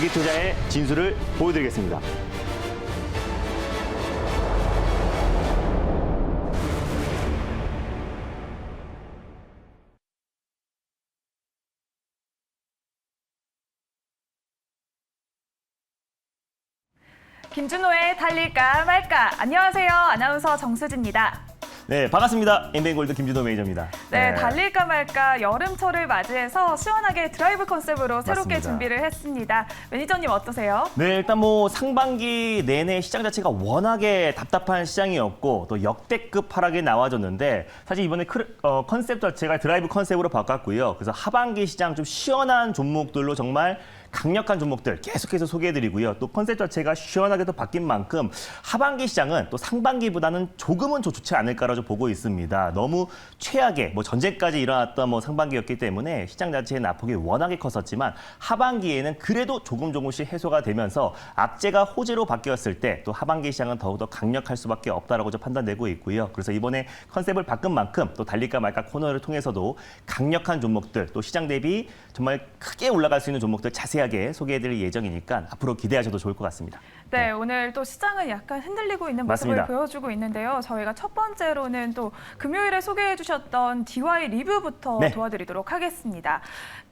경기투자의 진수를 보여드리겠습니다. 김준호의 달릴까 말까. 안녕하세요. 아나운서 정수지입니다. 네, 반갑습니다. 엠뱅골드 김준호 매니저입니다. 네, 달릴까 말까 여름철을 맞이해서 시원하게 드라이브 컨셉으로 새롭게 맞습니다. 준비를 했습니다. 매니저님 어떠세요? 네, 일단 뭐 상반기 내내 시장 자체가 워낙에 답답한 시장이었고 또 역대급 하락이 나와줬는데 사실 이번에 컨셉 자체가 드라이브 컨셉으로 바꿨고요. 그래서 하반기 시장 좀 시원한 종목들로 정말 강력한 종목들 계속해서 소개해드리고요. 또 컨셉 자체가 시원하게 또 바뀐 만큼 하반기 시장은 또 상반기보다는 조금은 더 좋지 않을까라고 보고 있습니다. 너무 최악의 전쟁까지 일어났던 상반기였기 때문에 시장 자체의 낙폭이 워낙에 컸었지만 하반기에는 그래도 조금씩 해소가 되면서 악재가 호재로 바뀌었을 때 또 하반기 시장은 더욱더 강력할 수밖에 없다라고 판단되고 있고요. 그래서 이번에 컨셉을 바꾼 만큼 또 달릴까 말까 코너를 통해서도 강력한 종목들 또 시장 대비 정말 크게 올라갈 수 있는 종목들 자세하게 소개해드릴 예정이니까 앞으로 기대하셔도 좋을 것 같습니다. 네, 오늘 또 시장은 약간 흔들리고 있는 모습을 맞습니다. 보여주고 있는데요. 저희가 첫 번째로는 또 금요일에 소개해 주셨던 DY 리뷰부터 네. 도와드리도록 하겠습니다.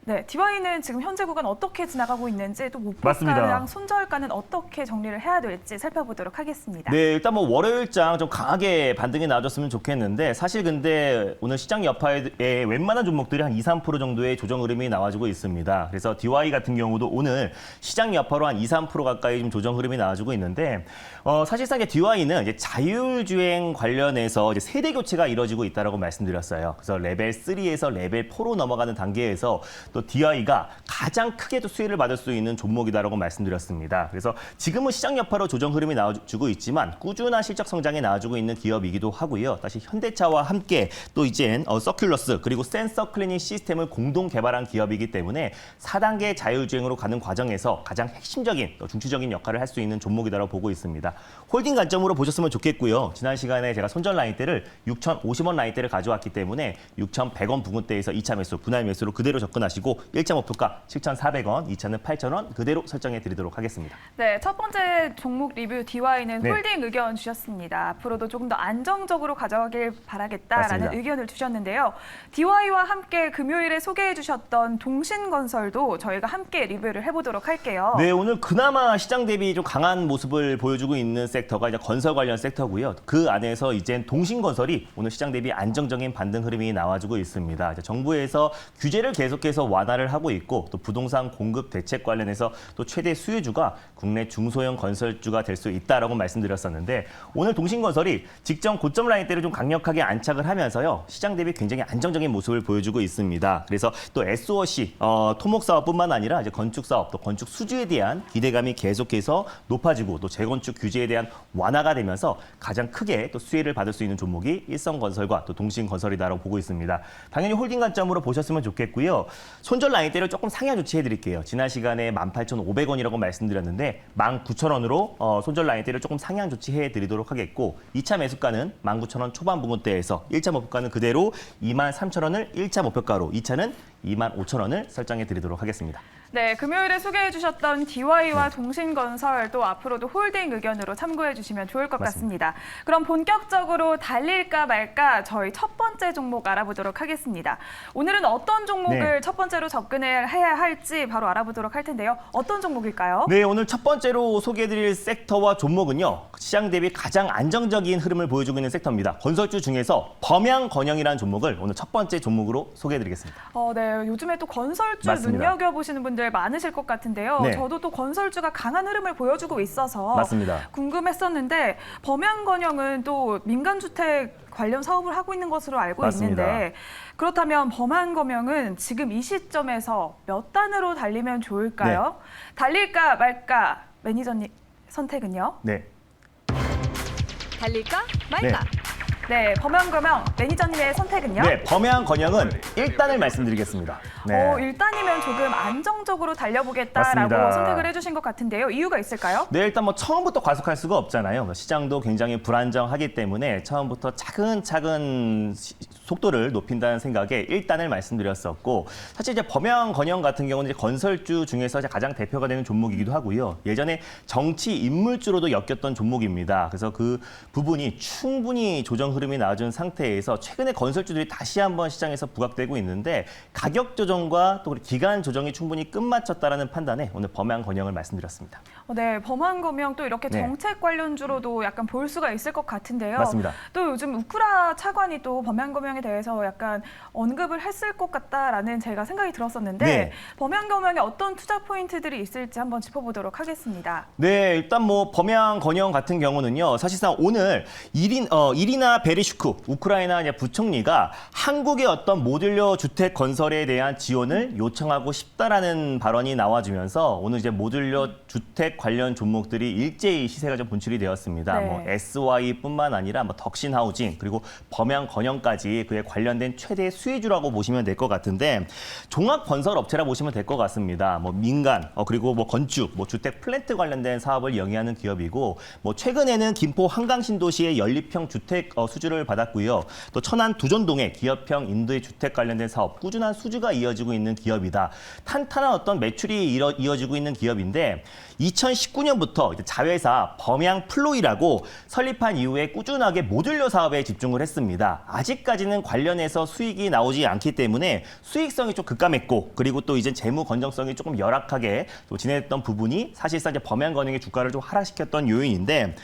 네, DY는 지금 현재 구간 어떻게 지나가고 있는지 또 맞습니다. 목표가랑 손절가는 어떻게 정리를 해야 될지 살펴보도록 하겠습니다. 네, 일단 월요일장 좀 강하게 반등이 나와줬으면 좋겠는데 사실 근데 오늘 시장 여파에 웬만한 종목들이 한 2, 3% 정도의 조정 흐름이 나와주고 있습니다. 그래서 DY 같은 경우도 오늘 시장 여파로 한 2, 3% 가까이 좀 조정 흐름이 나와주고 있는데 사실상 DY는 이제 자율주행 관련해서 이제 세대 교체가 이루어지고 있다라고 말씀드렸어요. 그래서 레벨 3에서 레벨 4로 넘어가는 단계에서 또 DI가 가장 크게 또 수혜를 받을 수 있는 종목이다라고 말씀드렸습니다. 그래서 지금은 시장 여파로 조정 흐름이 나와주고 있지만 꾸준한 실적 성장이 나와주고 있는 기업이기도 하고요. 다시 현대차와 함께 또 이젠 서큘러스 그리고 센서 클리닝 시스템을 공동 개발한 기업이기 때문에 4단계 자율주행으로 가는 과정에서 가장 핵심적인 또 중추적인 역할을 할 수 있는 종목이다라고 보고 있습니다. 홀딩 관점으로 보셨으면 좋겠고요. 지난 시간에 제가 손절 라인대를 6,050원 라인대를 가져왔기 때문에 6,100원 부근대에서 2차 매수, 분할 매수로 그대로 접근하시고 1.5표가 7,400원, 2차는 8,000원 그대로 설정해 드리도록 하겠습니다. 네, 첫 번째 종목 리뷰 DY는 네. 홀딩 의견 주셨습니다. 앞으로도 조금 더 안정적으로 가져가길 바라겠다라는 맞습니다. 의견을 주셨는데요. DY와 함께 금요일에 소개해 주셨던 동신건설도 저희가 함께 리뷰를 해보도록 할게요. 네, 오늘 그나마 시장 대비 좀 강한 모습을 보여주고 있는 섹터가 이제 건설 관련 섹터고요. 그 안에서 이젠 동신건설이 오늘 시장 대비 안정적인 반등 흐름이 나와주고 있습니다. 이제 정부에서 규제를 계속해서 완화를 하고 있고 또 부동산 공급 대책 관련해서 또 최대 수혜주가 국내 중소형 건설주가 될 수 있다라고 말씀드렸었는데 오늘 동신건설이 직전 고점 라인대를 좀 강력하게 안착을 하면서요. 시장 대비 굉장히 안정적인 모습을 보여주고 있습니다. 그래서 또 SOC 토목 사업뿐만 아니라 이제 건축 사업 또 건축 수주에 대한 기대감이 계속해서 높아지고 또 재건축 규제에 대한 완화가 되면서 가장 크게 또 수혜를 받을 수 있는 종목이 일성건설과 또 동신건설이다라고 보고 있습니다. 당연히 홀딩 관점으로 보셨으면 좋겠고요. 손절 라인대를 조금 상향 조치해 드릴게요. 지난 시간에 18,500원이라고 말씀드렸는데 19,000원으로 손절 라인대를 조금 상향 조치해 드리도록 하겠고 2차 매수가는 19,000원 초반 부근대에서 1차 목표가는 그대로 23,000원을 1차 목표가로 2차는 25,000원을 설정해 드리도록 하겠습니다. 네, 금요일에 소개해 주셨던 DY와 동신건설 또 앞으로도 홀딩 의견으로 참고해 주시면 좋을 것 같습니다. 그럼 본격적으로 달릴까 말까 저희 첫 번째 종목 알아보도록 하겠습니다. 오늘은 어떤 종목을 첫 번째로 접근해야 할지 바로 알아보도록 할 텐데요. 어떤 종목일까요? 네, 오늘 첫 번째로 소개해드릴 섹터와 종목은요. 시장 대비 가장 안정적인 흐름을 보여주고 있는 섹터입니다. 건설주 중에서 범양건영이라는 종목을 오늘 첫 번째 종목으로 소개해드리겠습니다. 네, 요즘에 또 건설주 맞습니다. 눈여겨보시는 분들 많으실 것 같은데요. 네. 저도 또 건설주가 강한 흐름을 보여주고 있어서 맞습니다. 궁금했었는데 범양건영은 또 민간주택 관련 사업을 하고 있는 것으로 알고 맞습니다. 있는데 그렇다면 범양건영은 지금 이 시점에서 몇 단으로 달리면 좋을까요? 달릴까 말까 매니저님 선택은요? 네. 달릴까 말까? 네, 범양건영 매니저님의 선택은요? 네, 범양건영은 1단을 말씀드리겠습니다. 네. 일단이면 조금 안정적으로 달려보겠다라고 맞습니다. 선택을 해주신 것 같은데요. 이유가 있을까요? 네, 일단 뭐 처음부터 과속할 수가 없잖아요. 시장도 굉장히 불안정하기 때문에 처음부터 차근차근 속도를 높인다는 생각에 1단을 말씀드렸었고, 사실 이제 범양 건영 같은 경우는 이제 건설주 중에서 가장 대표가 되는 종목이기도 하고요. 예전에 정치 인물주로도 엮였던 종목입니다. 그래서 그 부분이 충분히 조정 흐름이 나와준 상태에서 최근에 건설주들이 다시 한번 시장에서 부각되고 있는데, 가격 조정과 또 기간 조정이 충분히 끝마쳤다라는 판단에 오늘 범양 건영을 말씀드렸습니다. 네, 범안검영 또 이렇게 네. 정책 관련주로도 약간 볼 수가 있을 것 같은데요. 맞습니다. 또 요즘 우크라 차관이 또 범안검영에 대해서 약간 언급을 했을 것 같다라는 제가 생각이 들었었는데 네. 범안검영에 어떤 투자 포인트들이 있을지 한번 짚어보도록 하겠습니다. 네, 일단 뭐 범양 건영 같은 경우는요, 사실상 오늘 이리나 베리슈크 우크라이나 이제 부총리가 한국의 어떤 모듈러 주택 건설에 대한 지원을 요청하고 싶다라는 발언이 나와주면서 오늘 이제 모듈러 주택 관련 종목들이 일제히 시세가 좀 분출이 되었습니다. 네. 뭐 SY뿐만 아니라 뭐 덕신하우징 그리고 범양 건영까지 그에 관련된 최대 수혜주라고 보시면 될 것 같은데, 종합 건설 업체라 보시면 될 것 같습니다. 뭐 민간 그리고 뭐 건축, 뭐 주택 플랜트 관련된 사업을 영위하는 기업이고, 뭐 최근에는 김포 한강 신도시의 연립형 주택 수주를 받았고요. 또 천안 두전동의 기업형 인도의 주택 관련된 사업 꾸준한 수주가 이어지고 있는 기업이다. 탄탄한 어떤 매출이 이어지고 있는 기업인데, 2019년부터 자회사 범양 플로이라고 설립한 이후에 꾸준하게 모듈러 사업에 집중을 했습니다. 아직까지는 관련해서 수익이 나오지 않기 때문에 수익성이 좀 급감했고, 그리고 또 이제 재무 건정성이 조금 열악하게 또 지냈던 부분이 사실상 이제 범양 건영의 주가를 좀 하락시켰던 요인인데,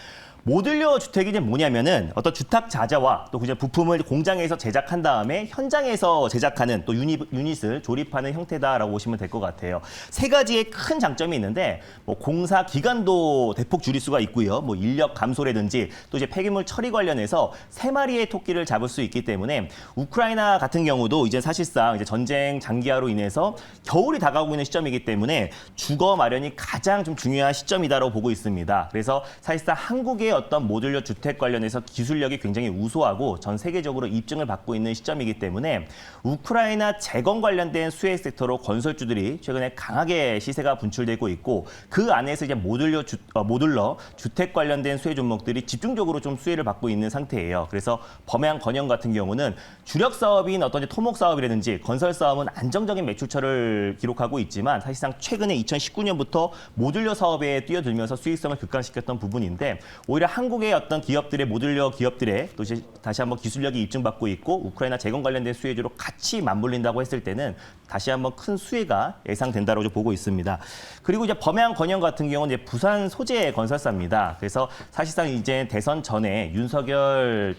모듈러 주택이 이제 뭐냐면은 어떤 주택 자재와 또 이제 부품을 공장에서 제작한 다음에 현장에서 제작하는 또 유닛을 조립하는 형태다라고 보시면 될 것 같아요. 세 가지의 큰 장점이 있는데, 뭐 공사 기간도 대폭 줄일 수가 있고요. 뭐 인력 감소라든지 또 이제 폐기물 처리 관련해서 3마리의 토끼를 잡을 수 있기 때문에, 우크라이나 같은 경우도 이제 사실상 이제 전쟁 장기화로 인해서 겨울이 다가오고 있는 시점이기 때문에 주거 마련이 가장 좀 중요한 시점이다라고 보고 있습니다. 그래서 사실상 한국의 어떤 모듈러 주택 관련해서 기술력이 굉장히 우수하고 전 세계적으로 입증을 받고 있는 시점이기 때문에, 우크라이나 재건 관련된 수혜 섹터로 건설주들이 최근에 강하게 시세가 분출되고 있고, 그 안에서 이제 모듈러 주택 관련된 수혜 종목들이 집중적으로 좀 수혜를 받고 있는 상태예요. 그래서 범양 건영 같은 경우는 주력 사업인 어떤 이제 토목 사업이라든지 건설 사업은 안정적인 매출처를 기록하고 있지만, 사실상 최근에 2019년부터 모듈러 사업에 뛰어들면서 수익성을 급감시켰던 부분인데, 오히려 한국의 어떤 기업들의 모듈러 기업들의 또 이제 다시 한번 기술력이 입증받고 있고, 우크라이나 재건 관련된 수혜주로 같이 맞물린다고 했을 때는 다시 한번 큰 수혜가 예상된다고 보고 있습니다. 그리고 이제 범양 건영 같은 경우는 이제 부산 소재 건설사입니다. 그래서 사실상 이제 대선 전에 윤석열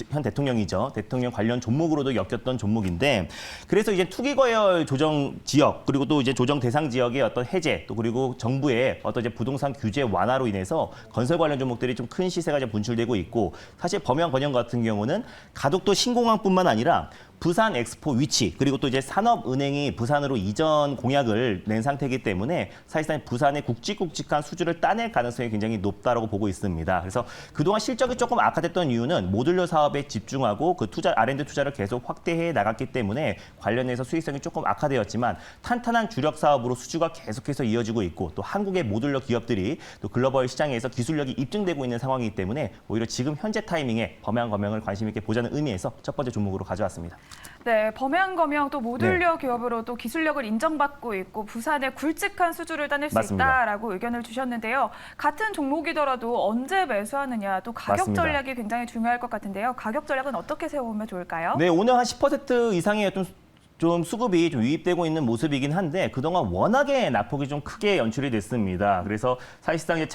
현 대통령이죠. 대통령 관련 종목으로도 엮였던 종목인데, 그래서 이제 투기과열 조정 지역 그리고 또 이제 조정 대상 지역의 어떤 해제, 또 그리고 정부의 어떤 이제 부동산 규제 완화로 인해서 건설 관련 종목들이 좀 큰 시세가 이제 분출되고 있고, 사실 범양 건영 같은 경우는 가덕도 신공항뿐만 아니라 부산 엑스포 위치 그리고 또 이제 산업은행이 부산으로 이전 공약을 낸 상태이기 때문에 사실상 부산의 굵직굵직한 수주를 따낼 가능성이 굉장히 높다라고 보고 있습니다. 그래서 그동안 실적이 조금 악화됐던 이유는 모듈러 사업에 집중하고 그 R&D 투자를 계속 확대해 나갔기 때문에 관련해서 수익성이 조금 악화되었지만, 탄탄한 주력 사업으로 수주가 계속해서 이어지고 있고, 또 한국의 모듈러 기업들이 또 글로벌 시장에서 기술력이 입증되고 있는 상황이기 때문에 오히려 지금 현재 타이밍에 범양 건영을 관심 있게 보자는 의미에서 첫 번째 종목으로 가져왔습니다. 네, 범양검영 또 모듈러 기업으로 또 기술력을 인정받고 있고 부산의 굵직한 수주를 따낼 수 맞습니다. 있다라고 의견을 주셨는데요. 같은 종목이더라도 언제 매수하느냐, 또 가격 맞습니다. 전략이 굉장히 중요할 것 같은데요. 가격 전략은 어떻게 세워보면 좋을까요? 네, 오늘 한 10% 이상의 좀 수급이 좀 유입되고 있는 모습이긴 한데, 그동안 워낙에 낙폭이 좀 크게 연출이 됐습니다. 그래서 사실상 이제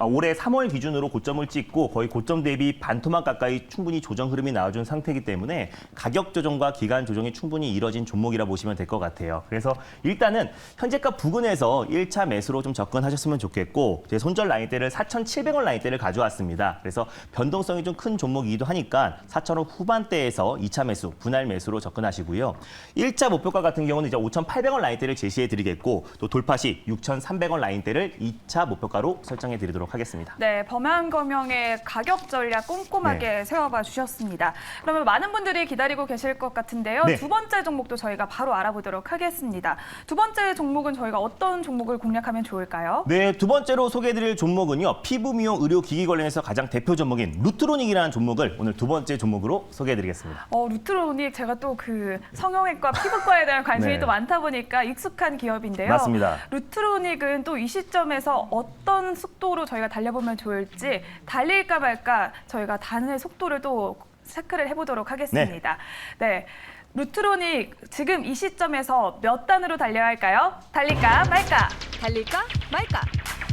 올해 3월 기준으로 고점을 찍고 거의 고점 대비 반토막 가까이 충분히 조정 흐름이 나와준 상태이기 때문에 가격 조정과 기간 조정이 충분히 이뤄진 종목이라 보시면 될 것 같아요. 그래서 일단은 현재가 부근에서 1차 매수로 좀 접근하셨으면 좋겠고, 제 손절 라인대를 4,700원 라인대를 가져왔습니다. 그래서 변동성이 좀 큰 종목이기도 하니까 4,000원 후반대에서 2차 매수, 분할 매수로 접근하시고요. 1차 목표가 같은 경우는 이제 5,800원 라인대를 제시해 드리겠고 또 돌파 시 6,300원 라인대를 2차 목표가로 설정해 드리도록 하겠습니다. 네, 범한검영의 가격 전략 꼼꼼하게 세워봐 주셨습니다. 그러면 많은 분들이 기다리고 계실 것 같은데요. 네. 두 번째 종목도 저희가 바로 알아보도록 하겠습니다. 두 번째 종목은 저희가 어떤 종목을 공략하면 좋을까요? 네, 두 번째로 소개해드릴 종목은요. 피부 미용 의료기기 관련해서 가장 대표 종목인 루트로닉이라는 종목을 오늘 두 번째 종목으로 소개해드리겠습니다. 루트로닉 제가 또 그 성형외과, 피부과에 대한 관심이 네. 또 많다 보니까 익숙한 기업인데요. 맞습니다. 루트로닉은 또 이 시점에서 어떤 속도로 저희가 달려보면 좋을지 달릴까 말까 저희가 단의 속도를 또 체크를 해보도록 하겠습니다. 네. 루트로닉 지금 이 시점에서 몇 단으로 달려야 할까요? 달릴까 말까? 달릴까 말까?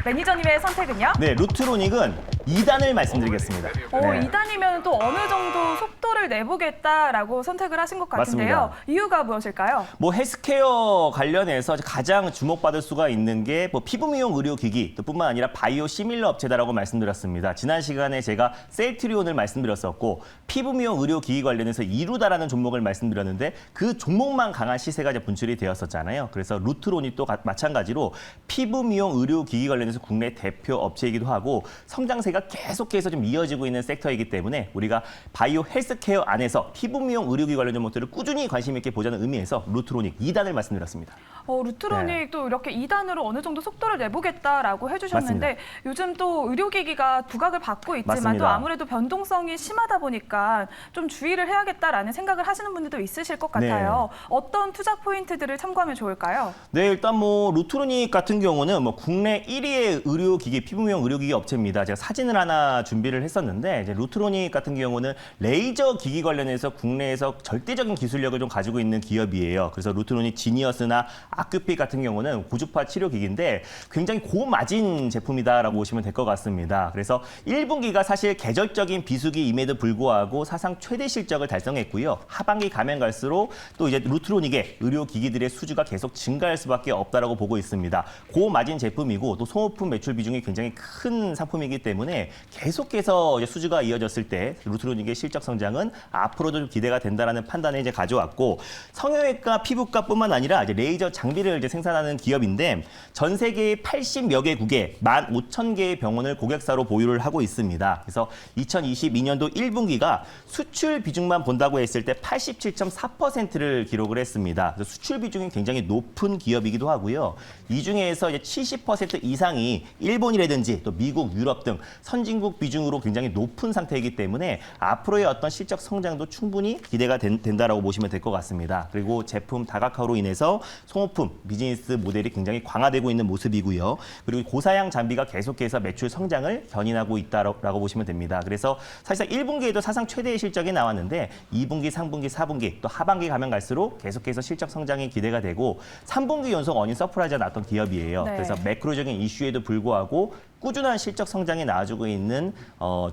매니저님의 선택은요? 네, 루트로닉은 2단을 말씀드리겠습니다. 네. 2단이면 또 어느 정도 속도를 내보겠다라고 선택을 하신 것 같은데요. 맞습니다. 이유가 무엇일까요? 뭐 헬스케어 관련해서 가장 주목받을 수가 있는 게 뭐 피부 미용 의료기기 뿐만 아니라 바이오 시밀러 업체다라고 말씀드렸습니다. 지난 시간에 제가 셀트리온을 말씀드렸었고 피부 미용 의료기기 관련해서 이루다라는 종목을 말씀드렸는데 그 종목만 강한 시세가 이제 분출이 되었었잖아요. 그래서 루트로닉도 마찬가지로 피부 미용 의료기기 관련해서 국내 대표 업체이기도 하고 성장세가 계속해서 좀 이어지고 있는 섹터이기 때문에 우리가 바이오 헬스케어 안에서 피부 미용 의료기기 관련 종목들을 꾸준히 관심 있게 보자는 의미에서 루트로닉 2단을 말씀드렸습니다. 루트로닉 또 이렇게 2단으로 어느 정도 속도를 내보겠다라고 해주셨는데 맞습니다. 요즘 또 의료기기가 부각을 받고 있지만 맞습니다. 또 아무래도 변동성이 심하다 보니까 좀 주의를 해야겠다라는 생각을 하시는 분들도 있으실 것 같아요. 어떤 투자 포인트들을 참고하면 좋을까요? 네, 일단 뭐 루트로닉 같은 경우는 뭐 국내 1위의 의료기기, 피부미용 의료기기 업체입니다. 제가 사진을 하나 준비를 했었는데 이제 루트로닉 같은 경우는 레이저 기기 관련해서 국내에서 절대적인 기술력을 좀 가지고 있는 기업이에요. 그래서 루트로닉 지니어스나 아큐픽 같은 경우는 고주파 치료기기인데 굉장히 고마진 제품이다라고 보시면 될 것 같습니다. 그래서 1분기가 사실 계절적인 비수기임에도 불구하고 사상 최대 실적을 달성했고요. 하반기 가면 갈수록 또 이제 루트로닉의 의료기기들의 수주가 계속 증가할 수밖에 없다라고 보고 있습니다. 고마진 제품이고 또 소모품 매출 비중이 굉장히 큰 상품이기 때문에 계속해서 이제 수주가 이어졌을 때 루트로닉의 실적 성장은 앞으로도 좀 기대가 된다라는 판단을 이제 가져왔고 성형외과, 피부과뿐만 아니라 이제 레이저 장비를 이제 생산하는 기업인데 전 세계 80여 개국에 15,000개의 병원을 고객사로 보유를 하고 있습니다. 그래서 2022년도 1분기가 수출 비중만 본다고 했을 때 87.4%를 기록을 했습니다. 그래서 수출 비중이 굉장히 높은 기업이기도 하고요. 이 중에서 이제 70% 이상이 일본이라든지 또 미국, 유럽 등 선진국 비중으로 굉장히 높은 상태이기 때문에 앞으로의 어떤 실적 성장도 충분히 기대가 된다라고 보시면 될 것 같습니다. 그리고 제품 다각화로 인해서 소모품 비즈니스 모델이 굉장히 강화되고 있는 모습이고요. 그리고 고사양 장비가 계속해서 매출 성장을 견인하고 있다라고 보시면 됩니다. 그래서 사실상 1분기에도 사상 최대의 실적이 나왔는데 2분기, 3분기, 4분기 또 하반기 가면 갈수록 계속해서 실적 성장이 기대가 되고 3분기 연속 어닝 서프라이즈가 났던 기업이에요. 네. 그래서 매크로적인 이슈에도 불구하고 꾸준한 실적 성장이 나와주고 있는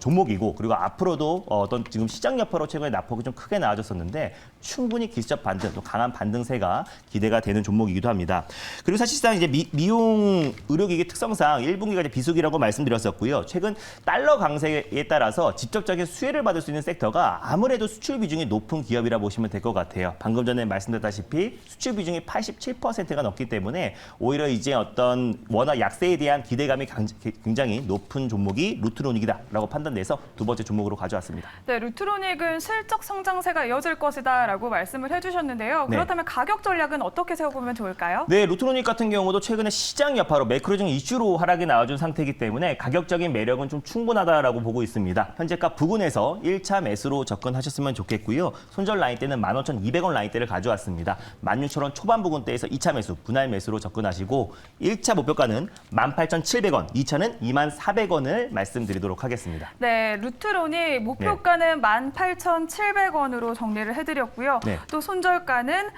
종목이고 그리고 앞으로도 어떤 지금 시장 여파로 최근에 낙폭이 좀 크게 나와줬었는데 충분히 기술적 반등 또 강한 반등세가 기대가 되는 종목이기도 합니다. 그리고 사실상 이제 미용 의료기기 특성상 1분기가 이제 비수기라고 말씀드렸었고요. 최근 달러 강세에 따라서 직접적인 수혜를 받을 수 있는 섹터가 아무래도 수출 비중이 높은 기업이라 보시면 될 것 같아요. 방금 전에 말씀드렸다시피 수출 비중이 87%가 넘기 때문에 오히려 이제 어떤 워낙 약세에 대한 기대감이 굉장히 높은 종목이 루트로닉이다라고 판단돼서 두 번째 종목으로 가져왔습니다. 네, 루트로닉은 실적 성장세가 이어질 것이다라고 말씀을 해주셨는데요. 네. 그렇다면 가격 전략은 어떻게 세워보면 좋을까요? 네, 루트로닉 같은 경우도 최근에 시장 여파로 매크로적인 이슈로 하락이 나와준 상태이기 때문에 가격적인 매력은 좀 충분하다라고 보고 있습니다. 현재가 부근에서 1차 매수로 접근하셨으면 좋겠고요. 손절 라인대는 15,200원 라인대를 가져왔습니다. 16,000원 초반 부근대에서 2차 매수, 분할 매수로 접근하시고 1차 목표가는 18,700원, 2차는 24,400원을 말씀드리도록 하겠습니다. 네, 루트로닉 목표가는 18,700원으로 정리를 해드렸고요. 네. 또 손절가는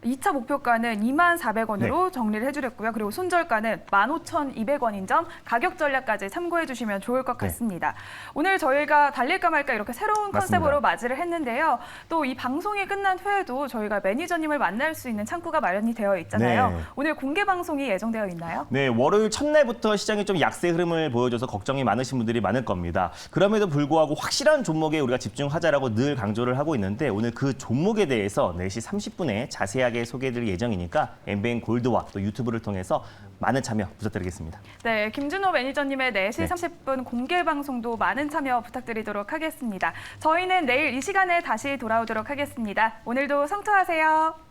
2차 목표가는 24,400원으로 정리를 해주렸고요. 그리고 손절가는 15,200원인 점 가격 전략까지 참고해 주시면 좋을 것 같습니다. 오늘 저희가 달릴까 말까 이렇게 새로운 컨셉으로 맞이를 했는데요. 또 이 방송이 끝난 후에도 저희가 매니저님을 만날 수 있는 창구가 마련이 되어 있잖아요. 네. 오늘 공개 방송이 예정되어 있나요? 네, 월요일 첫날부터 시장이 좀 약세 흐름을 보여줘서 걱정이 많으신 분들이 많을 겁니다. 그럼에도 불구하고 확실한 종목에 우리가 집중하자라고 늘 강조를 하고 있는데 오늘 그 종목에 대해서 4시 30분에 자세하게 소개해드릴 예정이니까 엠뱅 골드와 또 유튜브를 통해서 많은 참여 부탁드리겠습니다. 네, 김준호 매니저님의 4시 네. 30분 공개 방송도 많은 참여 부탁드리도록 하겠습니다. 저희는 내일 이 시간에 다시 돌아오도록 하겠습니다. 오늘도 성투하세요.